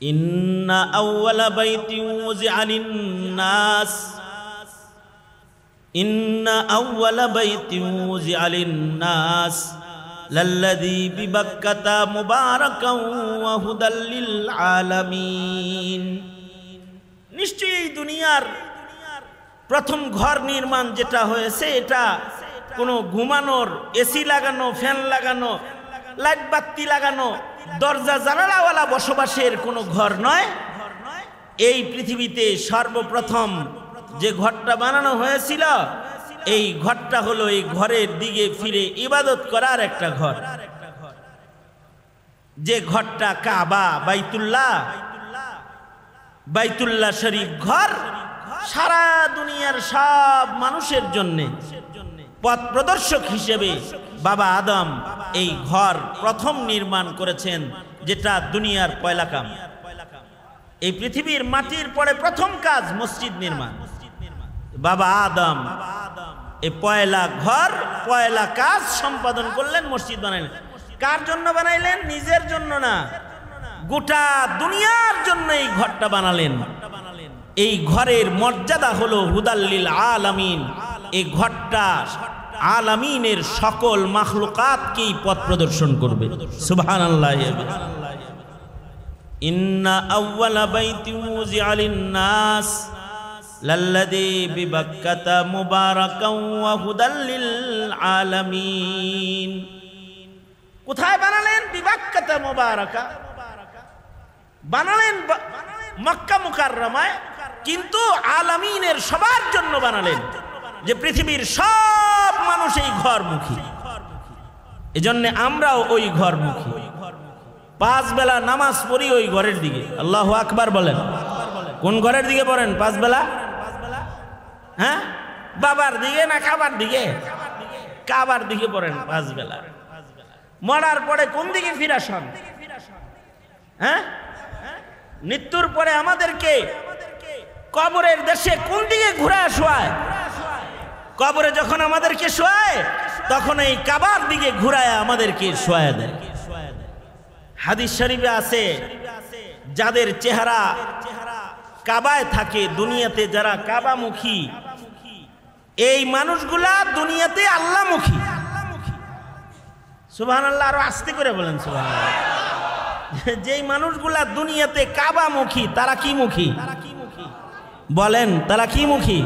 ইন্না আউওয়ালা বাইতিন উযিআ লিন-নাস ইন্না আউওয়ালা বাইতিন উযিআ লিন-নাস লাল্লাযী বিবাক্কাতা মুবারাকান ওয়া হুদাল লিল আলামিন। নিশ্চয়ই দুনিয়ার প্রথম ঘর নির্মাণ যেটা হয়েছে এটা কোনো ঘুমানোর, এসি লাগানো, ফ্যান লাগানো, লাইট বাতি লাগানো, দরজা জানালাওয়ালা বসবাসের কোনো ঘর নয়। এই পৃথিবীতে সর্বপ্রথম যে ঘরটা বানানো হয়েছিল এই ঘরটা হলো এই ঘরের দিকে ফিরে ইবাদত করার একটা ঘর, যে ঘরটা কাবা, বাইতুল্লাহ শরীফ ঘর সারা দুনিয়ার সব মানুষের জন্য পথ প্রদর্শক হিসেবে বাবা আদম এই ঘর প্রথম নির্মাণ করেছেন, যেটা দুনিয়ার পয়লা কাম। এই পৃথিবীর মাটির পরে প্রথম কাজ মসজিদ নির্মাণ। বাবা আদম এই পয়লা ঘর, পয়লা কাজ সম্পাদন করলেন, মসজিদ বানাইলেন। কার জন্য বানাইলেন? নিজের জন্য না, গোটা দুনিয়ার জন্য এই ঘরটা বানালেন। এই ঘরের মর্যাদা হলো হুদাল্লিল আলামিন। এই ঘরটা আলামিনের সকল মাখলুকাতকেই পথ প্রদর্শন করবে। সুবহানাল্লাহ। ইন্না আউওয়ালা বাইতিন উযিআ লিন-নাস লাল্লাযী বিবাক্কাতা মুবারাকান ওয়া হুদাল লিল আলামিন। কোথায় বানালেন? বিবাক্কাতা মুবারাকা বানালেন মক্কা মুকাররমায়, কিন্তু আলামিনের সবার জন্য বানালেন, যে পৃথিবীর সব মানুষ এই ঘরমুখী। এজন্য আমরাও ওই ঘরমুখী। 5 বেলা নামাজ পড়ি ওই ঘরের দিকে। আল্লাহু আকবার বলেন। কোন ঘরের দিকে পড়েন 5 বেলা? হ্যাঁ, বাবার দিকে না কাবার দিকে? কাবার দিকে পড়েন 5 বেলা। মরার পরে কোন দিকে ফিরাসন? হ্যাঁ, মৃত্যুর পরে আমাদেরকে কবরের দেশে কোন দিকে ঘুরায় শোয়ায়? কবরে যখন আমাদেরকে শোয়ায় তখন এই কাবার দিকে ঘুরায় আমাদেরকে শোয়ায় দেয়। হাদিস শরীফে আছে, যাদের চেহারা কাবায় থাকে, দুনিয়াতে যারা কাবামুখী, এই মানুষগুলা দুনিয়াতে আল্লাহমুখী। সুবহানাল্লাহ। আরো আস্তে করে বলেন সুবহানাল্লাহ। যেই মানুষগুলা দুনিয়াতে কাবামুখী তারা কি মুখী? বলেন, তারা কি মুখী?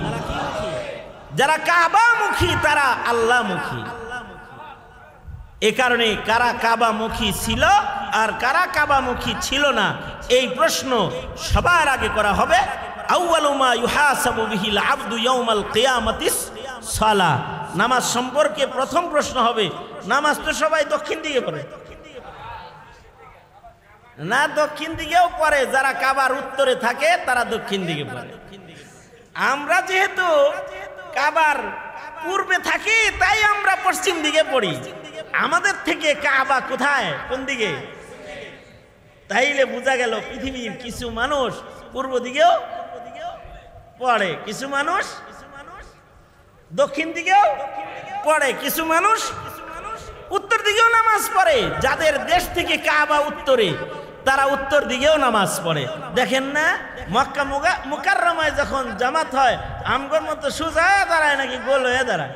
যারা কাবামুখী তারা আল্লাহমুখী। এ কারণে কারা কাবামুখী ছিল আর কারা কাবামুখী ছিল না, এই প্রশ্ন সবার আগে করা হবে। আউয়ালু মা ইউহাসাবু বিহিল আবদু ইয়াউমাল কিয়ামাতিস সালাহ। নামাজ সম্পর্কে প্রথম প্রশ্ন হবে। নামাজ তো সবাই দক্ষিণ দিকে পড়ে না? দক্ষিণ দিকেও পড়ে। যারা কাবার উত্তরে থাকে তারা দক্ষিণ দিকে পড়ে। আমরা যেহেতু কাবার পূর্বে থাকি তাই আমরা পশ্চিম দিকে পড়ি। আমাদের থেকে কাবা কোথায়, কোন দিকে? তাইলে বোঝা গেল পৃথিবীর কিছু মানুষ পূর্ব দিকেও পড়ে, কিছু মানুষ দক্ষিণ দিকেও পড়ে, কিছু মানুষ উত্তর দিকেও নামাজ পড়ে। যাদের দেশ থেকে কাবা উত্তরে তারা উত্তর দিকেও নামাজ পড়ে। দেখেন না, মক্কা মুকাররমায় যখন জামাত হয় আমগর মতো সোজা দাঁড়ায় নাকি গোল হয়ে দাঁড়ায়?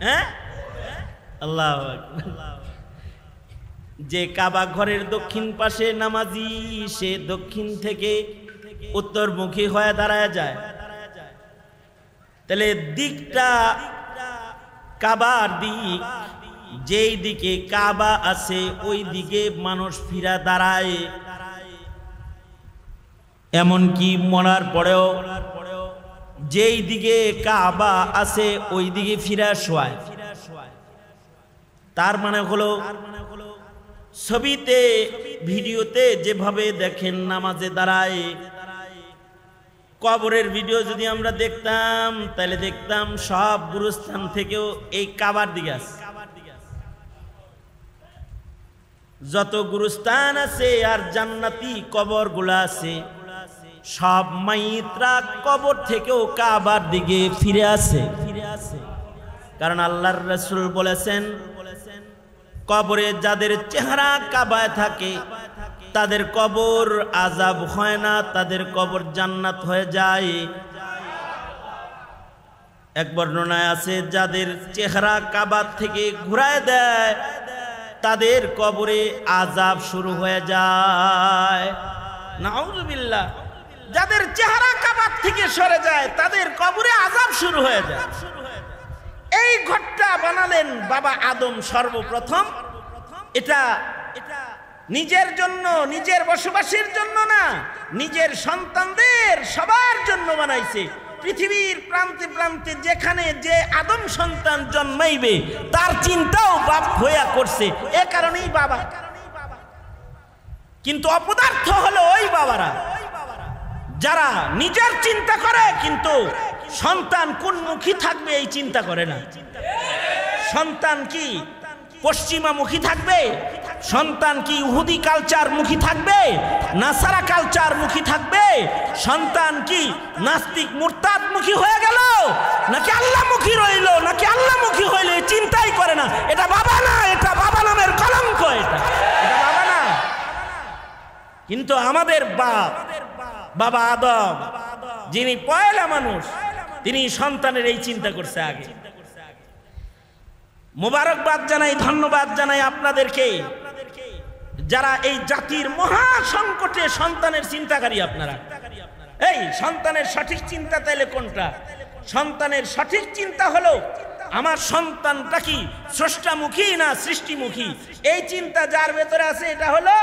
হ্যাঁ, আল্লাহু আকবার। যে কাবা ঘরের দক্ষিণ পাশে নামাজি, সে দক্ষিণ থেকে উত্তরমুখী হয়ে দাঁড়ায় যায়। তাহলে দিকটা কাবার দিক, যেই দিকে কাবা আছে ওই দিকে মানুষ ফিরা দাঁড়ায়। এমনকি মরার পরেও যেই দিকে কাবা আছে ওই দিকে ফিরা শোয়ায়। তার মানে হলো ছবিতে, ভিডিওতে যেভাবে দেখেন নামাজে দাঁড়ায়, কবরের ভিডিও যদি আমরা দেখতাম তাহলে দেখতাম সব গুরুস্থান থেকেও এই কাবার দিকে আছে। যত গুরুস্থান আছে আর জান্নাতি কবরগুলো আছে, সব মাইতরা কবর থেকেও কাবার দিকে ফিরে আসে। কারণ আল্লাহর রাসূল বলেছেন, কবরে যাদের চেহারা কাবায় থাকে তাদের কবর আযাব হয় না, তাদের কবর জান্নাত হয়ে যায়। এক বর্ণনায় আছে যাদের চেহারা কাবা থেকে ঘুরায় দেয় তাদের কবরে আযাব শুরু হয়ে যায়। নাউযুবিল্লাহ। যাদের চেহারা কাবা থেকে সরে যায় তাদের কবরে আযাব শুরু হয়ে যায়। এই ঘরটা বানালেন বাবা আদম সর্বপ্রথম। এটা নিজের জন্য, নিজের বসবাসের জন্য না, নিজের সন্তানদের সবার জন্য বানাইছে। পৃথিবীর প্রান্তে প্রান্তে যেখানে যে আদম সন্তান জন্মাইবে তার চিন্তাও বাপ হইয়া করছে, এ কারণেই বাবা। কিন্তু অপদার্থ হলো ওই বাবারা যারা নিজের চিন্তা করে কিন্তু সন্তান কোন মুখী থাকবে এই চিন্তা করে না। সন্তান কি পশ্চিমা মুখী থাকবে? সন্তান কি ইহুদি কালচার মুখী থাকবে, নাসারা কালচার মুখী থাকবে? সন্তান কি নাস্তিক মুরতাদ মুখী হয়ে গেল, নাকি আল্লাহ মুখী রইল, নাকি আল্লাহ মুখী হইল? চিন্তাই করে না। এটা বাবা না, এটা বাবা নামের কলঙ্ক। এটা বাবা না। কিন্তু আমাদের বাপ, বাবা আদম, যিনি পয়লা মানুষ, তিনি সন্তানের এই চিন্তা করছে আগে। মোবারকবাদ জানাই, ধন্যবাদ জানাই আপনাদেরকে যারা এই জাতির মহা সংকটে সন্তানের চিন্তাকারী। আপনারা এই সন্তানের সঠিক চিন্তা তাইলে কোনটা? সন্তানের সঠিক চিন্তা হলো আমার সন্তানটা কি স্রষ্টামুখী না সৃষ্টিমুখী। এই চিন্তা যার ভেতরে আছে এটা হলো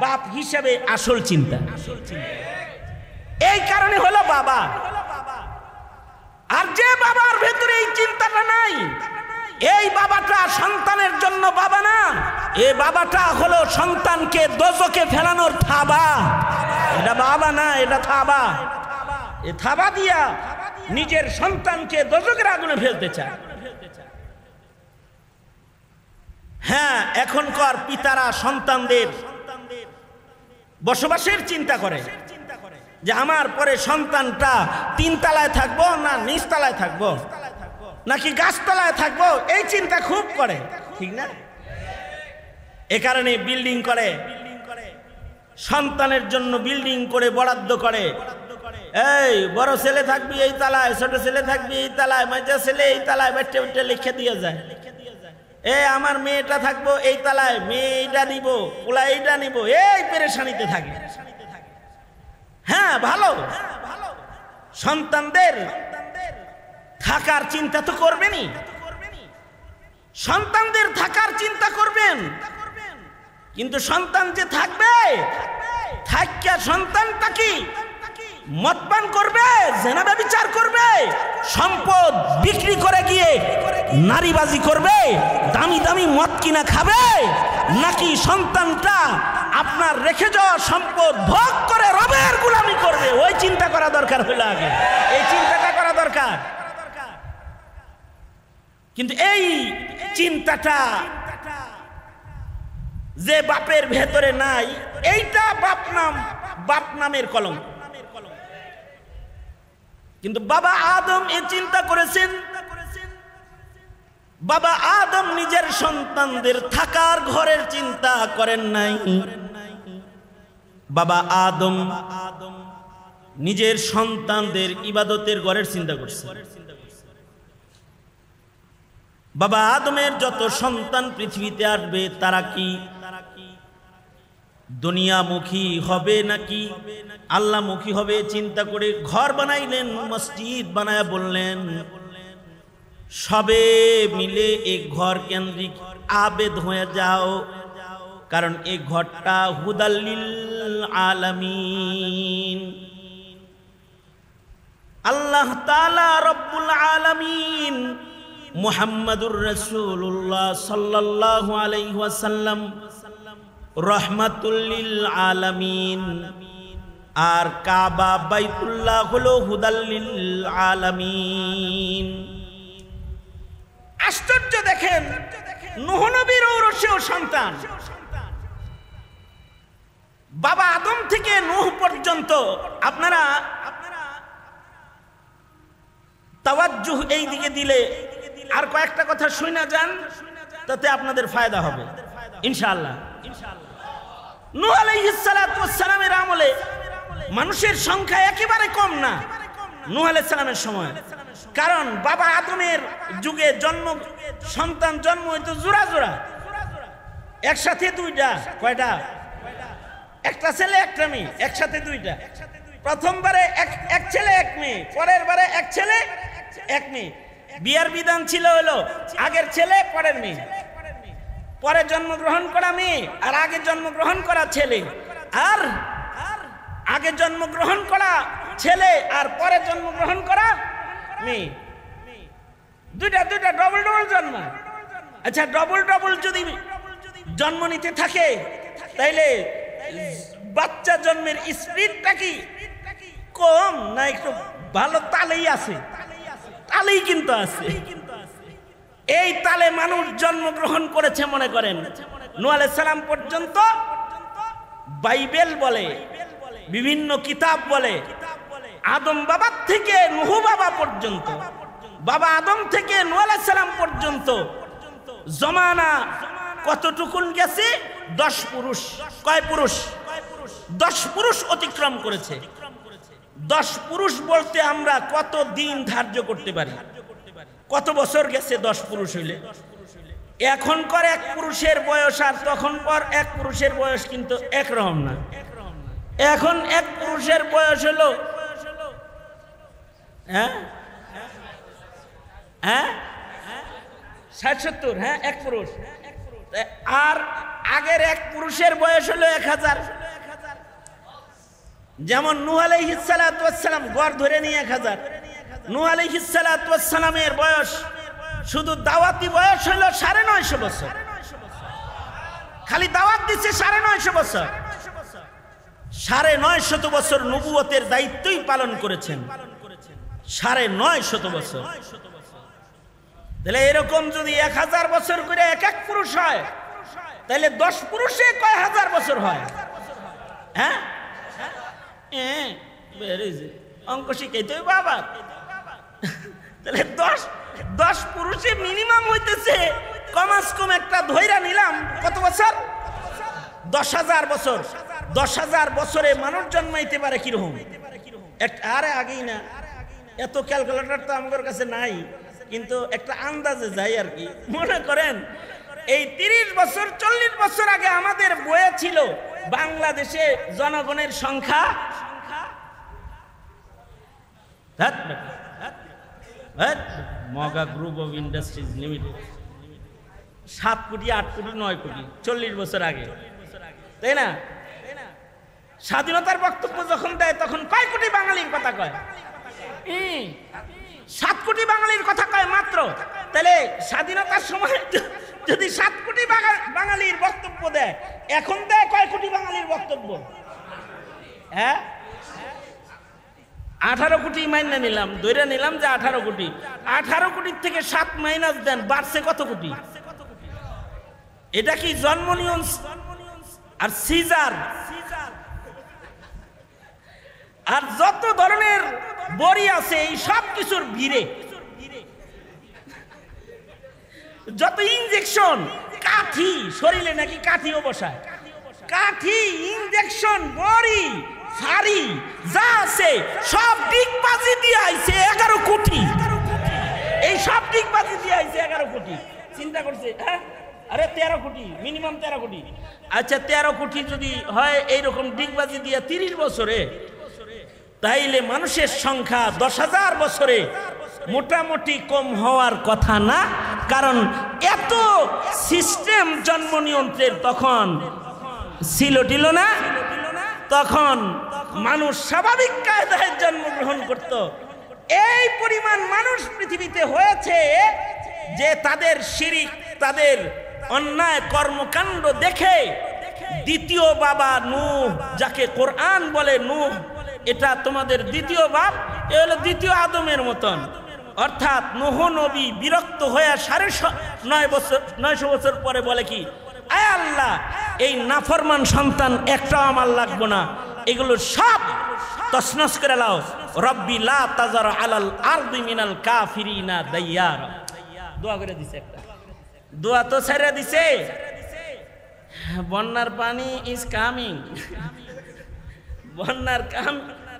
বাপ হিসাবে আসল চিন্তা। এই কারণে হলো বাবা। আর যে বাবার ভেতরে এই চিন্তাটা নাই, এই বাবাটা সন্তানের জন্য বাবা না, এই বাবাটা হলো সন্তানকে দোজখে ফেলানোর থাবা। এটা বাবা না, এটা থাবা। এই থাবা দিয়া নিজের সন্তানকে দোজখের আগুনে ফেলতে চায়। হ্যাঁ, এখনকার পিতারা সন্তানদের বসবাসের চিন্তা করে যে আমার পরে সন্তানটা 3 তলায় থাকবো না নিচ তলায় থাকবো, নাকি গাছতলায় থাকবো, এই চিন্তা খুব করে, ঠিক না? এ কারণে বিল্ডিং করে, সন্তানের জন্য বিল্ডিং করে বরাদ্দ করে। এই বড় ছেলে থাকবি এই তালায়, ছোট ছেলে থাকবি এই তালায়, মাঝা ছেলে এই তালায়, বেটে বেটে লিখে দিয়ে যায়। আমার মেয়েটা থাকবো এই তালায়, মেয়ে এইটা নিব, পোলা এইটা নিব, এই পেরেশানিতে থাকে। হ্যাঁ ভালো, সন্তানদের থাকার চিন্তা তো করবেনই, সন্তানদের থাকার চিন্তা করবেন। কিন্তু সন্তান যে থাকবে, থাকিয়া সন্তানটা কি মদপান করবে, জেনা ব্যভিচার করবে, সম্পদ বিক্রি করে গিয়ে নারীবাজি করবে, দামি দামি মদ কিনা খাবে, নাকি সন্তানটা আপনার রেখে যাওয়া সম্পদ ভোগ করে রবের গোলামি করবে? ওই চিন্তা করা দরকার হলো আগে, এই চিন্তাটা করা দরকার। কিন্তু এই চিন্তাটা যে বাপের ভেতরে নাই, এইটা বাপ নামের কলঙ্ক। কিন্তু বাবা আদম এই চিন্তা করেছেন। বাবা আদম নিজের সন্তানদের থাকার ঘরের চিন্তা করেন নাই। বাবা আদম নিজের সন্তানদের ইবাদতের ঘরের চিন্তা করছে। বাবা আদমের যত সন্তান পৃথিবীতে আসবে তারা কি দুনিয়ামুখী হবে নাকি আল্লাহমুখী হবে চিন্তা করে ঘর বানাইলেন, মসজিদ বানায়া বললেন সবে মিলে এক ঘর কেন্দ্রিক আবেদ হয়ে যাও, কারণ এই ঘরটা হুদাল্লিল আলামিন। আল্লাহ তাআলা রব্বুল আলামিন মুহাম্মাদুর রাসূলুল্লাহ সাল্লাল্লাহু আলাইহি ওয়াসাল্লাম রহমাতুল লিল আলামিন, আর কাবা বাইতুল্লাহ হলো হুদাল্লিল আলামিন। আশ্চর্য দেখেন, নূহ নবীর ঔরসেও সন্তান। বাবা আদম থেকে নূহ পর্যন্ত আপনারা তাওয়াজ্জুহ এই দিকে দিলে আর কয়েকটা কথা শুনে যান, তাতে আপনাদের ফায়দা হবে ইনশাআল্লাহ। নূহ আলাইহিস সালাতু ওয়াস সালামের আমলে মানুষের সংখ্যা একেবারে কম না নূহ আলাইহিস সালামের সময়, কারণ বাবা আদমের যুগে সন্তান জন্ম হইতো জোড়া জোড়া, একসাথে দুইটা, কয়টা? একটা ছেলে একটা মেয়ে, একসাথে দুইটা। প্রথমবারে এক ছেলে এক মেয়ে, পরের বারে এক ছেলে এক মেয়ে। বিয়ার বিধান ছিল হলো আগের ছেলে পরের মেয়ে, পরে জন্মগ্রহণ করা মেয়ে আর আগে জন্মগ্রহণ করা ছেলে, আর আগে জন্মগ্রহণ করা ছেলে আর পরে জন্মগ্রহণ করা মেয়ে, দুইটা দুইটা ডবল ডবল জন্ম। আচ্ছা, ডবল ডবল যদি জন্ম নিতে থাকে তাইলে বাচ্চা জন্মের স্পিডটা কি কম না একটু ভালো তালেই আছে? তালেই কিন্তু আছে। এই তালে মানুষ জন্মগ্রহণ করেছে। মনে করেন নূহ আলাইহিস সালাম পর্যন্ত বাইবেল বলে, বিভিন্ন কিতাব বলে, আদম বাবার থেকে নূহ বাবা পর্যন্ত, বাবা আদম থেকে নূহ আলাইহিস সালাম পর্যন্ত জমানা কতটুকুন গেছে? 10 পুরুষ। কয় পুরুষ? 10 পুরুষ অতিক্রম করেছে। 10 পুরুষ বলতে আমরা কত দিন ধার্য করতে পারি? কত বছর গেছে 10 পুরুষ হইলে? এখনকার এক পুরুষের বয়স আর তখন পর এক পুরুষের বয়স কিন্তু একরকম না। এখন এক পুরুষের বয়স হলো 60-70, হ্যাঁ, এক পুরুষ। আর আগের এক পুরুষের বয়স হলো 1000। যেমন নূহ আলাইহিস সালাতু ওয়াস সালাম গড় ধরে নিয়ে 1000। নূহ আলাইহিস সালাতু ওয়াস সালামের বয়স শুধু দাওয়াতি বয়স হলো 950 বছর। খালি দাওয়াত দিচ্ছে 950 বছর। 950 বছর নবুয়তের দায়িত্বই পালন করেছেন। 950 বছর। তাহলে এরকম যদি 1000 বছর করে এক এক পুরুষ হয় তাহলে 10 পুরুষে কয় হাজার বছর হয়? হ্যাঁ, অঙ্ক শিখাইতে হবে বাবা। তাহলে 10 পুরুষে মিনিমাম হইতেছে কমাস কম একটা ধৈরা নিলাম কত বছর? 10,000 বছর। 10,000 বছরে মানুষ জন্মাইতে পারে কিরকম? আরে আগেই না, এত ক্যালকুলেটর তো আমার কাছে নাই, কিন্তু একটা আন্দাজে যাই আর কি। মনে করেন এই 30 বছর 40 বছর আগে আমাদের বইয়ে ছিল বাংলাদেশে জনগণের সংখ্যা মগা গ্রুপ অফ ইন্ডাস্ট্রিজ লিমিটেড 7 কোটি 8 কোটি 9 কোটি 40 বছর আগে, তাই না? স্বাধীনতার বক্তব্য যখন দেয় তখন কয় কোটি বাঙালির কথা কয়? 7 কোটি বাঙালির কথা কয় মাত্র। তাহলে স্বাধীনতার সময় যদি 7 কোটি বাঙালির বক্তব্য দেয়, এখন দেয় কয় কোটি বাঙালির বক্তব্য? হ্যাঁ, 18 কোটি মাইনে নিলাম, ধরে নিলাম যে 18 কোটি। 18 কোটির থেকে 7 মাইনাস দেন, বাড়ছে কত কোটি? এটা কি জন্ম নিয়ন্স আর সিজার আর যত ধরনের বড়ি আছে এই সব কিছুর ভিড়ে, যত ইনজেকশন, কাঠি, শরীরে নাকি কাঠিও বসায়, কাঠি, ইনজেকশন, বড়ি, ফাড়ি যা আছে সব ডিগবাজি দিয়ে আইছে 11 কোটি। এই সব ডিগবাজি দিয়ে আইছে 11 কোটি। চিন্তা করছে, হ্যাঁ, আরে 13 কোটি, মিনিমাম 13 কোটি। আচ্ছা, 13 কোটি যদি হয় এইরকম ডিগবাজি দিয়ে 30 বছরে, তাইলে মানুষের সংখ্যা 10,000 বছরে মোটামুটি কম হওয়ার কথা না। কারণ এত সিস্টেম জন্ম নিয়ন্ত্রণের তখন ছিল না। তখন মানুষ স্বাভাবিক কায়দায় জন্মগ্রহণ করত। এই পরিমাণ মানুষ পৃথিবীতে হয়েছে যে তাদের শিরিক, তাদের অন্যায় কর্মকাণ্ড দেখে দ্বিতীয় বাবা নূহ, যাকে কোরআন বলে নূহ, এটা তোমাদের দ্বিতীয় বাপ, এ হলো দ্বিতীয় আদমের মতন। অর্থাৎ নূহ নবী বিরক্ত হয়ে 950 বছর পরে বলে কি, আয় আল্লাহ, এই নাফরমান সন্তান একটাও আমার লাগবো না, এগুলো সব তছনছ করে লাও। রব্বি লা তাজার আলাল আরদি মিনাল কাফিরিনা দাইয়ার। দোয়া করে দিছে, একটা দোয়া তো ছেড়ে দিছে। বন্যার পানি ইজ কামিং, বন্যার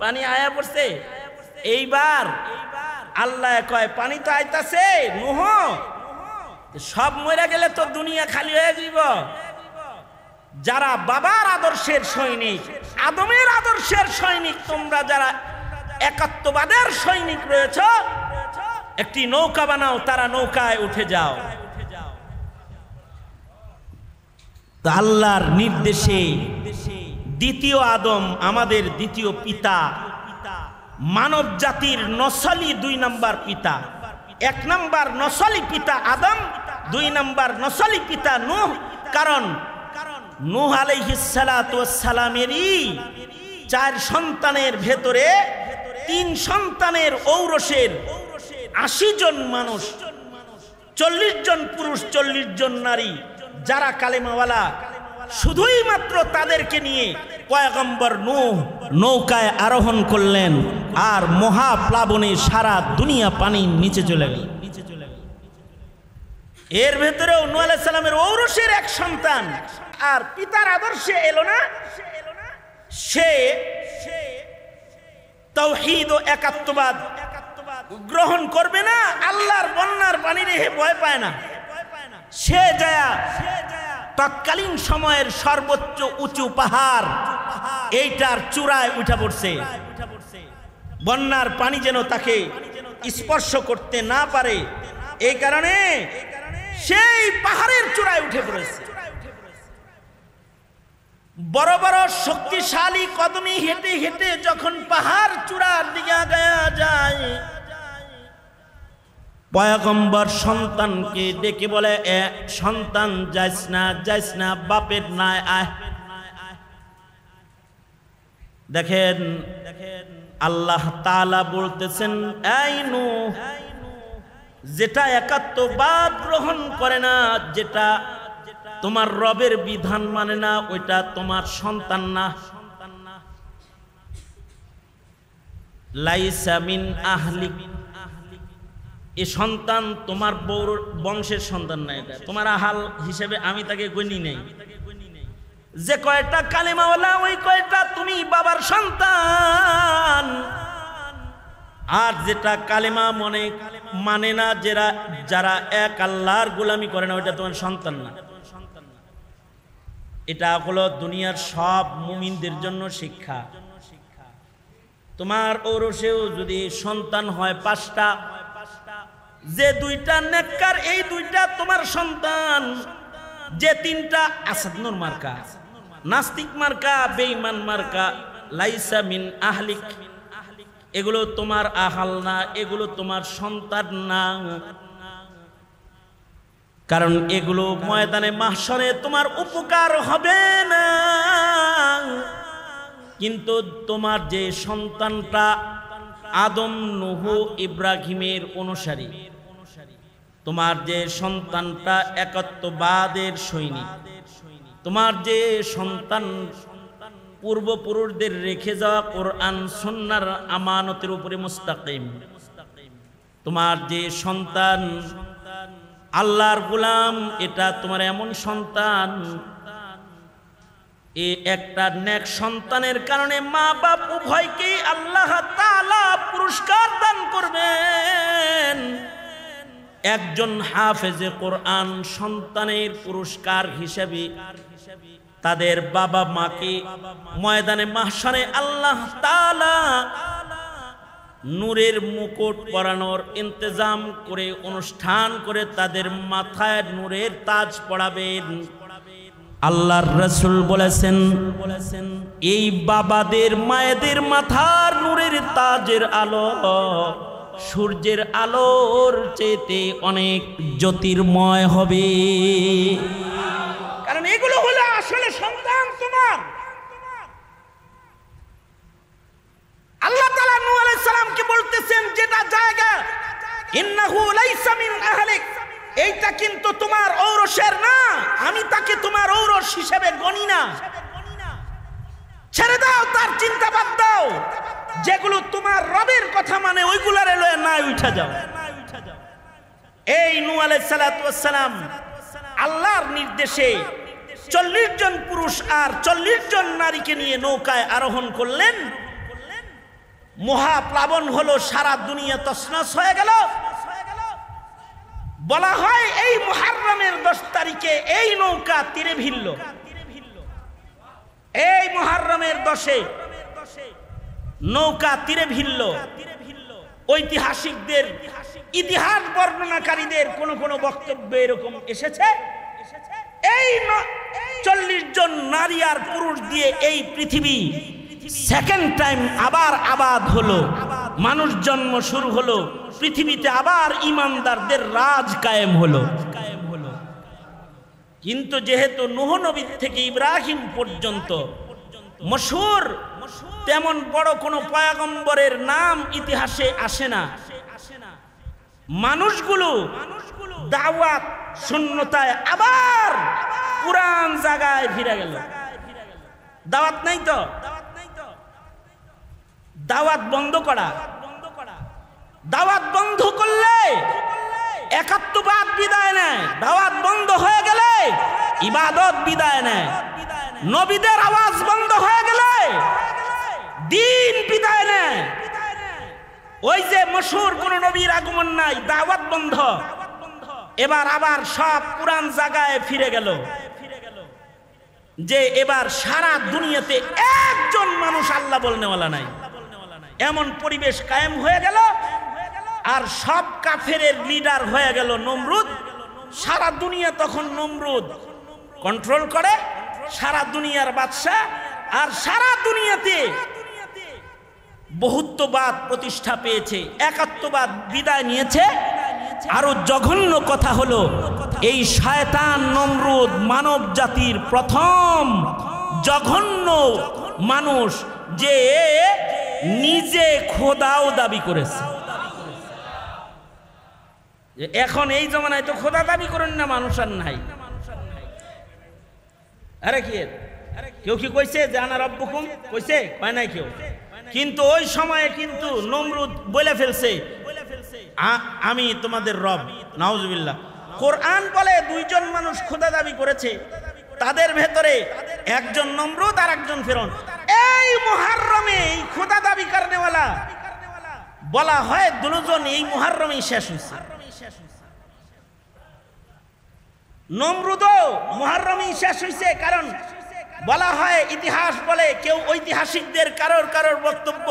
পানি আয়া পড়ছে। এইবার আল্লাহ কয় পানি তো আইতাছে, নুহ সব মরে গেলে তো দুনিয়া খালি হয়ে যাব। যারা বাবার আদর্শের সৈনিক, আদমের আদর্শের সৈনিক, তোমরা যারা একাত্মবাদের সৈনিক রয়েছ, একটি নৌকা বানাও, তারা নৌকায় উঠে যাও। আল্লাহর নির্দেশে দ্বিতীয় আদম, আমাদের দ্বিতীয় পিতা, মানব জাতির নসলি 2 নম্বর পিতা। 1 নম্বর নসলি পিতা আদম, 2 নম্বর নসলি পিতা নূহ। কারণ নূহ আলাইহিস সালাতু ওয়াস সালামেরই 4 সন্তানের ভেতরে 3 সন্তানের ঔরসের 80 জন মানুষ, 40 জন পুরুষ, 40 জন নারী, যারা কালেমাওয়ালা, শুধুই মাত্র তাদেরকে নিয়ে পয়গম্বর নূহ নৌকায় আরোহণ করলেন, আর মহাপ্লাবনে সারা দুনিয়া পানির নিচে চলে গেল। এর ভেতরেও নূহ আলাইহিস সালামের ঔরসের 1 সন্তান আর পিতার আদর্শে এলো না, সে তাওহীদ ও একাত্মবাদ গ্রহণ করবে না, আল্লাহর বন্যার পানি রেখে ভয় পায় না। সে যায় তৎকালীন সময়ের সর্বোচ্চ উঁচু পাহাড়, এইটার চূড়ায় উঠে পড়ছে, বন্যার পানি যেন তাকে স্পর্শ করতে না পারে। এই কারণে সেই পাহাড়ের চূড়ায় উঠে পড়েছে। বড় বড় শক্তিশালী কদমে হেঁটে হেঁটে যখন পাহাড় চূড়ার দিকে আগায়া যায়, পয়গম্বর সন্তানকে ডেকে বলে, এ সন্তান যাইস না, যাইস না, বাপের নাই আয়। দেখেন আল্লাহ তাআলা বলতেছেন, এই নূহ, যেটা একাত্মবাদ গ্রহণ করে না, যেটা তোমার রবের বিধান মানে না, ওইটা তোমার সন্তান না। লাইসা মিন আহলিক, এই সন্তান তোমার বংশের সন্তান না, এটা তোমার আহাল হিসেবে আমি তাকে গণি নেই। যে কয়টা কালেমাওয়ালা, ওই কয়টা তুমি বাবার সন্তান। আর যেটা কালেমা মানে না, যারা এক আল্লাহর গোলামি করে না, ওইটা তোমার সন্তান না। এটা হলো দুনিয়ার সব মুমিনদের জন্য শিক্ষা। তোমার ঔরসেও যদি সন্তান হয় 5টা, যে 2টা নেককার, এই 2টা তোমার সন্তান। যে 3টা আসাদনুর মার্কা, নাস্তিক মার্কা, বেঈমান মার্কা, লাইসা মিন আহলিক, এগুলো তোমার আহাল না, এগুলো তোমার সন্তান না। কারণ এগুলো ময়দানে মাহশরে তোমার উপকার হবে না। কিন্তু তোমার যে সন্তানটা আদম, নূহ, ইব্রাহিমের অনুসারী, তোমার যে সন্তানটা একাত্মবাদের সৈনিক, তোমার যে সন্তান পূর্বপুরুষদের রেখে যাওয়া কোরআন সুন্নাহর আমানতের উপরে মুস্তাকিম, তোমার যে সন্তান আল্লাহর গোলাম, এটা তোমার এমন সন্তান, এই একটা নেক সন্তানের কারণে মা বাপ উভয়কেই আল্লাহ তাআলা পুরস্কার দান করবেন। একজন হাফেজে কোরআন সন্তানের পুরস্কার হিসেবে তাদের বাবা মাকে ময়দানে মাহশরে আল্লাহ তাআলা নূরের মুকুট পরানোর ইন্তজাম করে, অনুষ্ঠান করে তাদের মাথায় নূরের তাজ পরাবেন। আল্লাহর রাসূল বলেছেন, এই বাবাদের মায়েদের মাথার নূরের তাজের আলো সূর্যের আলোর চেয়ে অনেক জ্যোতির্ময় হবে। কারণ এগুলো হলো আসলে সন্তান তোমার। আল্লাহ তাআলা নূহ আলাইহিস সালামকে বলতেছেন, যেটা জায়গা ইন্নাহু লাইসা মিন আহলিক, এইটা কিন্তু তোমার ঔরসের না, আমি তাকে তোমার ঔরস হিসেবে গণি না। ছেড়ে দাও, তার চিন্তা বাদ দাও। যেগুলো তোমার রবের কথা মানে, ওইগুলারে লয়ে না উঠা যাও। এই নূহ আলাইহিস সালাতু ওয়াস সালাম আল্লাহর নির্দেশে 40 জন পুরুষ আর 40 জন নারীকে নিয়ে নৌকায় আরোহণ করলেন। মহাপ্লাবন হলো, সারা দুনিয়া তছনছ হয়ে গেল। বলা হয় এই মুহররমের 10 তারিখে এই নৌকা তীরে ভিড়ল। এই মুহররমের 10-এ নৌকা তীরে ভিড়ল। ঐতিহাসিকদের, ইতিহাস বর্ণনাকারীদের কোন কোন বক্তব্য এরকম এসেছে, এই 40 জন নারী আর পুরুষ দিয়ে এই পৃথিবী সেকেন্ড টাইম আবার আবাদ হলো, মানুষ জন্ম শুরু হলো, পৃথিবীতে আবার ইমানদারদের রাজ কায়েম হলো। কিন্তু যেহেতু নূহ নবী থেকে ইব্রাহিম পর্যন্ত মশহুর তেমন বড় কোন পয়গম্বরের নাম ইতিহাসে আসে না, মানুষগুলো দাওয়াত শূন্যতায় আবার পুরান জায়গায় ফিরে গেল। দাওয়াত নাই তো, দাওয়াত বন্ধ করা। দাওয়াত বন্ধ করলে একাত্মবাদ বিদায় নেয়, দাওয়াত বন্ধ হয়ে গেলে ইবাদত বিদায় নেয়, নবীদের আওয়াজ বন্ধ হয়ে গেলে দ্বীন বিদায় নেয়। ওই যে মশহুর কোন নবীর আগমন নাই, দাওয়াত বন্ধ, এবার আবার সব পুরান জায়গায় ফিরে গেল। যে এবার সারা দুনিয়াতে একজন মানুষ আল্লাহ বলনেওয়ালা নাই, এমন পরিবেশ কায়েম হয়ে গেল। আর সব কাফেরের লিডার হয়ে গেল নমরুদ। সারা দুনিয়া তখন নমরুদ কন্ট্রোল করে, সারা দুনিয়ার বাদশা। আর সারা দুনিয়াতে বহুত্ববাদ প্রতিষ্ঠা পেয়েছে, একাত্মবাদ বিদায় নিয়েছে। আরো জঘন্য কথা হলো, এই শয়তান নমরুদ মানব জাতির প্রথম জঘন্য মানুষ যে নিজে খোদাও দাবি করেছে। এখন এই জমানায় তো খোদা দাবি করেন না মানুষ আর নাই। আরে কি কেউ কি কইছে যে আনা রব্বুকুম? কইছে? কয় নাই কেউ। কিন্তু ওই সময়ে কিন্তু নমরুদ বলে ফেলছে আমি তোমাদের রব। নাউজুবিল্লাহ। কোরআন বলে 2 জন মানুষ খোদা দাবি করেছে, তাদের ভেতরে একজন নমরুদ আর একজন ফিরআউন। এই মুহররমে এই খোদা দাবি করনেওয়ালা বলা হয় 2 জন এই মুহররমেই শেষ হয়েছে। নমরুদও মুহররমেই শেষ হয়েছে, কারণ বলা হয়, ইতিহাস বলে, কেউ ঐতিহাসিকদের কারোর বক্তব্য,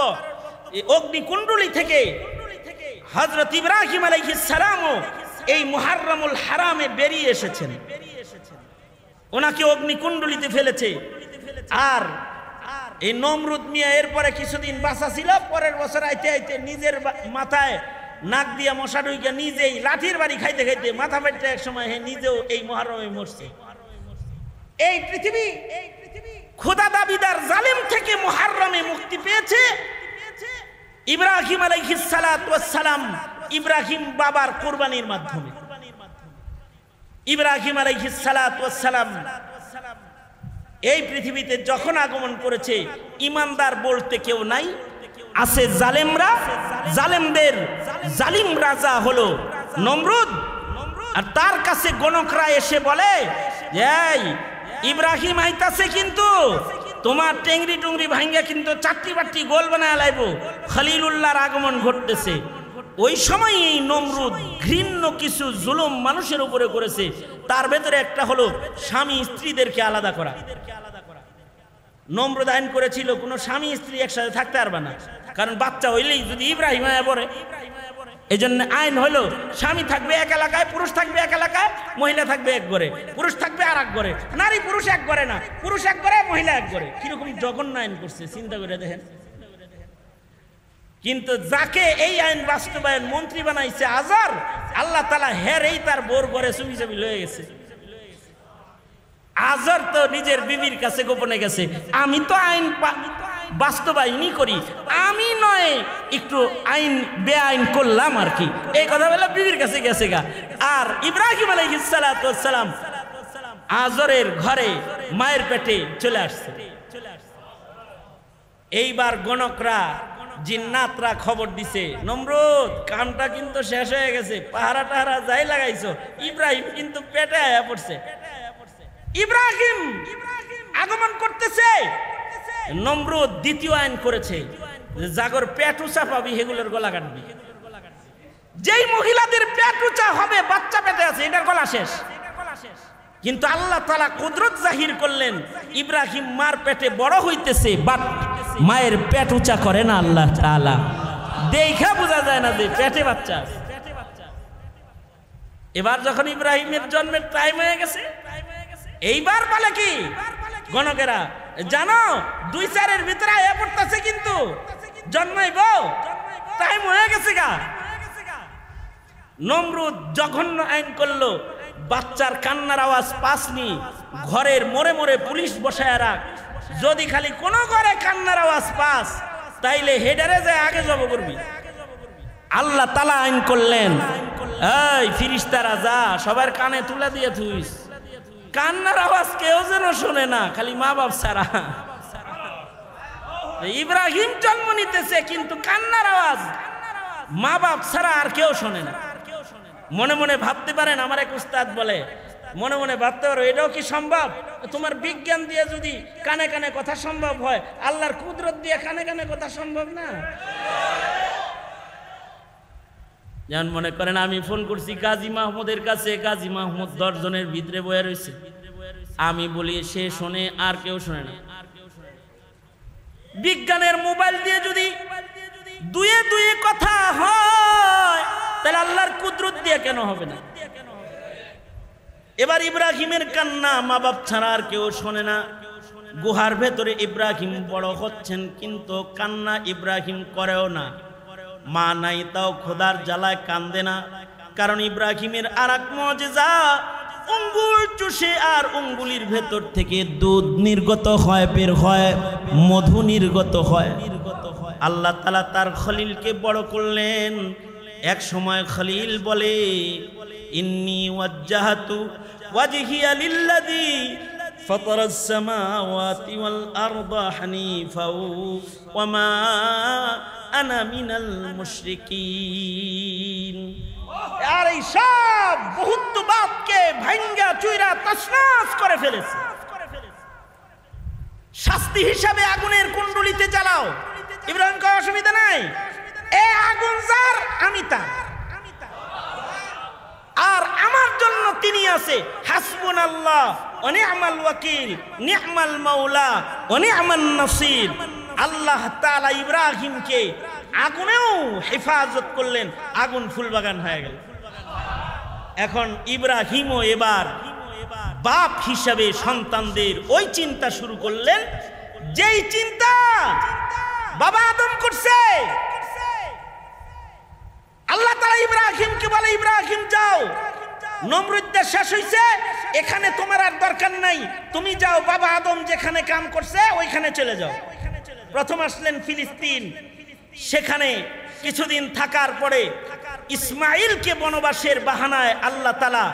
অগ্নিকুণ্ডলী থেকে হযরত ইব্রাহিম আলাইহিস সালামও এই মুহররমুল হারামে বেরিয়ে এসেছেন। ওনাকে অগ্নিকুণ্ডলীতে ফেলেছে। আর এই নমরুদ মিয়া এরপরে কিছুদিন বাঁচা ছিল, পরের বছর আইতে আইতে নিজের মাথায় নাক দিয়া মশা ঢুকে নিজেই লাঠির বাড়ি খাইতে খাইতে মাথা ফাটতে এক সময় নিজেও এই মুহররমে মরছে। এই পৃথিবী খোদা দাবিদার জালিম থেকে মুহররমে মুক্তি পেয়েছে ইব্রাহিম আলাইহিস সালাতু ওয়াস সালাম, ইব্রাহিম বাবার কুরবানির মাধ্যমে। ইব্রাহিম আলাইহিস সালাতু ওয়াস সালাম এই পৃথিবীতে যখন আগমন করেছে, ইমানদার বলতে কেউ নাই, আছে জালেমরা। জালেমদের জালিম রাজা হলো নমরুদ। আর তার কাছে গণকরা এসে বলে যে এই ইব্রাহিম আইতাছে, কিন্তু তোমার টেংরি টুংরি ভাঙ্গা কিন্তু চারটি বাট্টি গোল বানায় লাইব, খলিলুল্লাহর আগমন ঘটতেছে। ওই সময় এই নমরুদ ঘৃণ্য কিছু জুলুম মানুষের উপরে করেছে। তার ভেতরে একটা হলো স্বামী স্ত্রীদেরকে আলাদা করা। নমরুদ আইন করেছিল কোনো স্বামী স্ত্রী একসাথে থাকতে পারবে না, কারণ বাচ্চা হইলেই যদি ইব্রাহিম আয়া পড়ে। এই জন্য আইন হলো স্বামী থাকবে এক এলাকায়, পুরুষ থাকবে এক এলাকায়, মহিলা থাকবে এক ঘরে, পুরুষ থাকবে আর এক ঘরে, নারী পুরুষ এক ঘরে না, পুরুষ এক ঘরে মহিলা এক ঘরে। কিরকম জঘন্য আইন করছে চিন্তা করে দেখেন। কিন্তু যাকে এই আইন বাস্তবায়ন মন্ত্রী বানাইছে আজর, আল্লাহ তাআলা হেরেই তার বোর ঘরে চুপি চুপি লয়ে গেছে। আজর তো নিজের বিবির কাছে গোপনে গেছে, আমি তো আইন বাস্তবায়নই করি, আমি নয় একটু আইন বেআইন করলাম আর কি, এই কথা বলে বিবির কাছে গেছে গা। আর ইব্রাহিম আলাইহিস সালাতু ওয়াস সালাম আজরের ঘরে মায়ের পেটে চলে আসছে। এইবার গণকরা জিন্নাতরা খবর দিছে, নমরুদ কামটা কিন্তু শেষ হয়ে গেছে, পাহারা টাহারা যাই লাগাইছো, ইব্রাহিম কিন্তু পেটে আয়া পড়ছে। ইব্রাহিম আগমন করতেছে, নমরুদ দ্বিতীয় আইন করেছে, জাগর পেট উঁচা পাবি হেগুলোর গলা কাটবি। যেই মহিলাদের পেট উঁচা হবে, বাচ্চা পেটে আছে, এটার গলা শেষ। কিন্তু আল্লাহ তাআলা কুদরত জাহির করলেন, ইব্রাহিম মার পেটে বড় হইতেছে, বাট মায়ের পেট উঁচা করে না আল্লাহ তাআলা, দেখা বোঝা যায় না যে পেটে বাচ্চা আছে। এবার যখন ইব্রাহিমের জন্মের টাইম হয়ে গেছে, এইবার বলে কি গণকেরা, জানো 2-4 ভিতরে আয়া পড়তেছে, কিন্তু জন্মাইব টাইম হয়ে গেছে গা। নমরুদ জঘন্য আইন করলো, বাচ্চার কান্নার আওয়াজ পাসনি, ঘরের মোড়ে মোড়ে পুলিশ বসায় রাখ, যদি খালি কোনো ঘরে কান্নার আওয়াজ পাস তাইলে হেডারে যায় আগে জব করবি। আল্লাহ তাআলা আইন করলেন, এই ফিরিস্তারা যা সবার কানে তুলে দিয়ে থুইস, কান্নার আওয়াজ কেউ যেন শোনে না, খালি মা বাপ ছাড়া। ইব্রাহিম জন্ম নিতেছে, কিন্তু কান্নার আওয়াজ মা বাপ ছাড়া আর কেউ শোনে না। মনে মনে ভাবতে পারেন, আমার এক উস্তাদ বলে, মনে মনে ভাবতে পারো এটাও কি সম্ভব? তোমার বিজ্ঞান দিয়ে যদি কানে কানে কথা সম্ভব হয়, আল্লাহর কুদরত দিয়ে কানে কানে কথা সম্ভব না? যেমন মনে করেন আমি ফোন করছি গাজী মাহমুদের কাছে, গাজী মাহমুদ 10 জনের ভিতরে বয়ে রয়েছে, আমি বলি সে শোনে আর কেউ শোনে না। বিজ্ঞানের মোবাইল দিয়ে যদি দুয়ে দুয়ে কথা হয়, তাহলে আল্লাহর কুদরত দিয়ে কেন হবে না? এবার ইব্রাহিমের কান্না মা বাপ ছাড়া আর কেউ শোনে না। গুহার ভেতরে ইব্রাহিম বড় হচ্ছেন, কিন্তু কান্না ইব্রাহিম করেও না। মা নাই তাও খোদার জ্বালায় কান্দে না, কারণ ইব্রাহিমের আর এক মুজিজা, আঙ্গুল চুষে আর আঙ্গুলির ভেতর থেকে দুধ নির্গত হয়, বের হয়, মধু নির্গত হয়। আল্লাহ তাআলা তার খলিলকে বড় করলেন। এক সময় খলিল বলে, ইন্নী ওয়াজ্জাহাতু ওয়াজহিয়া লিল্লাযী ফাতারাস সামাওয়াতি ওয়াল আরদা হানিফাও ওয়া মা আনা মিনাল মুশরিকিন। আর এই সব বহুত্ববাদকে ভাঙ্গা চুইরা তছনছ করে ফেলেছে। শাস্তি হিসাবে আগুনের কুণ্ডলিতে জ্বালাও। ইব্রাহিম কয় অসুবিধা নাই, এই আগুন যার আমি তার, আর আমার জন্য তিনি আছে। হাসবুনাল্লাহ ওয়া নি'মাল ওয়াকিল, নি'মাল মাওলা ওয়া নি'মান নাসির। আল্লাহ তাআলা ইব্রাহিমকে আগুনেও হেফাজত করলেন, আগুন ফুলবাগান হয়ে গেল। এখন ইব্রাহিমও এবার বাপ হিসাবে সন্তানদের ওই চিন্তা শুরু করলেন, যেই চিন্তা বাবা আদম করছে। আল্লাহ তাআলা ইব্রাহিমকে বলে, ইব্রাহিম যাও, নমরুদদের শেষ হইছে, এখানে তোমার আর দরকার নাই, তুমি যাও, বাবা আদম যেখানে কাম করছে ওইখানে চলে যাও। প্রথম আসলেন ফিলিস্তিন, সেখানে কিছুদিন থাকার পরে ইসমাইলকে বনবাসের বাহানায় আল্লাহ তাআলা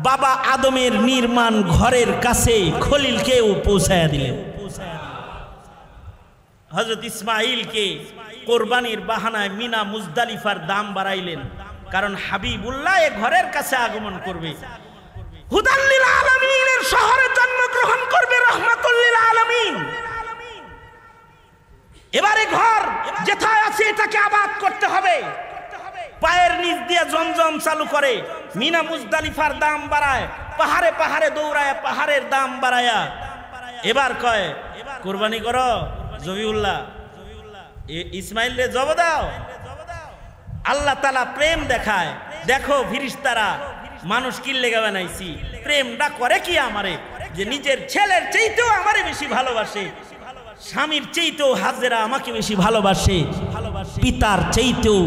বাবা আদমের নির্মাণ ঘরের কাছে খলিলকেও পৌঁছায়া দিলেন। হযরত ইসমাইলকে কোরবানির বাহানায় মিনা মুজদালিফার দাম বাড়াইলেন, কারণ হাবিবুল্লাহ এ ঘরের কাছে আগমন করবে, হুদাল লিল আলামিনের শহরে জন্মগ্রহণ করবে, রাহমাতুল লিল আলামিন। এবারে ঘর যেথায় আছে এটাকে আবাদ করতে হবে। পায়ের নিচ দিয়ে জমজম চালু করে, মিনা মুজদালিফার দাম বাড়ায়, পাহাড়ে পাহাড়ে দৌড়ায়, পাহাড়ের দাম বাড়ায়া এবার কয় কুরবানি করো জবিউল্লাহ, ইসমাইল রে জব দাও। আল্লাহ তাআলা প্রেম দেখায়, দেখো ফিরিস্তারা মানুষ কি লেগে বানাইছি, প্রেমটা করে কি আমারে, যে নিজের ছেলের চাইতেও আমারে বেশি ভালোবাসে, স্বামীর চাইতেও হাজেরা আমাকে বেশি ভালোবাসে, পিতার চাইতেও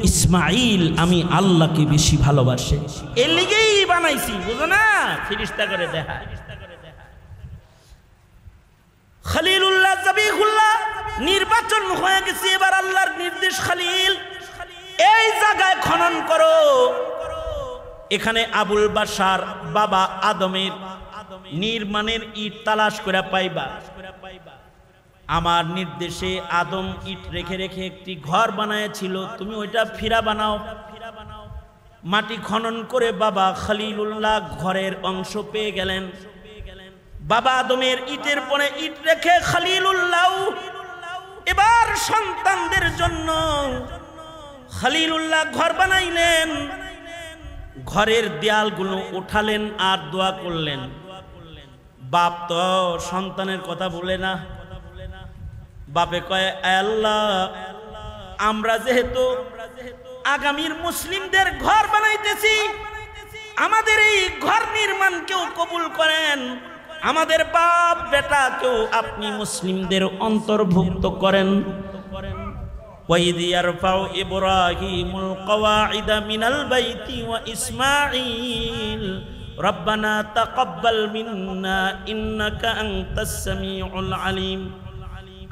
ইসমাইল আমি আল্লাহকে বেশি ভালোবাসে, এর লিগেই বানাইছি, বুঝো না? ফিরিস্তা করে দেখায়। খলিলুল্লাহ জবিহুল্লাহ নির্বাচন হয়ে গেছে, এবার আল্লাহর নির্দেশ, খলিল এই জায়গায় খনন করো, এখানে আবুল বাশার বাবা আদমের নির্মাণের ইট তালাশ করে পাইবা। আমার নির্দেশে আদম ইট রেখে রেখে একটি ঘর বানায়েছিল, তুমি ওইটা ফিরা বানাও। মাটি খনন করে বাবা খলিলুল্লাহ ঘরের অংশ পেয়ে গেলেন। বাবা আদমের ইটের পরে ইট রেখে খলিলুল্লাহ এবার সন্তানদের জন্য খলিলুল্লাহ ঘর বানাইলেন। ঘরের দেয়ালগুলো উঠালেন আর দোয়া করলেন। বাপ তো সন্তানের কথা বলে না, বাপে কয় আল্লাহ আমরা যেহেতু আগামীর মুসলিমদের ঘর বানাইতেছি, আমাদের এই ঘর নির্মাণ কেউ কবুল করেন, আমাদের বাপ বেটা কেউ আপনি মুসলিমদের অন্তর্ভুক্ত করেন। وَإِذْ يَرْفَعُ إِبْرَاهِيمُ الْقَوَاعِدَ مِنَ الْبَيْتِ وَإِسْمَاعِيلُ رَبَّنَا تَقَبَّلْ مِنَّا إِنَّكَ أَنْتَ السَّمِيعُ الْعَلِيمُ।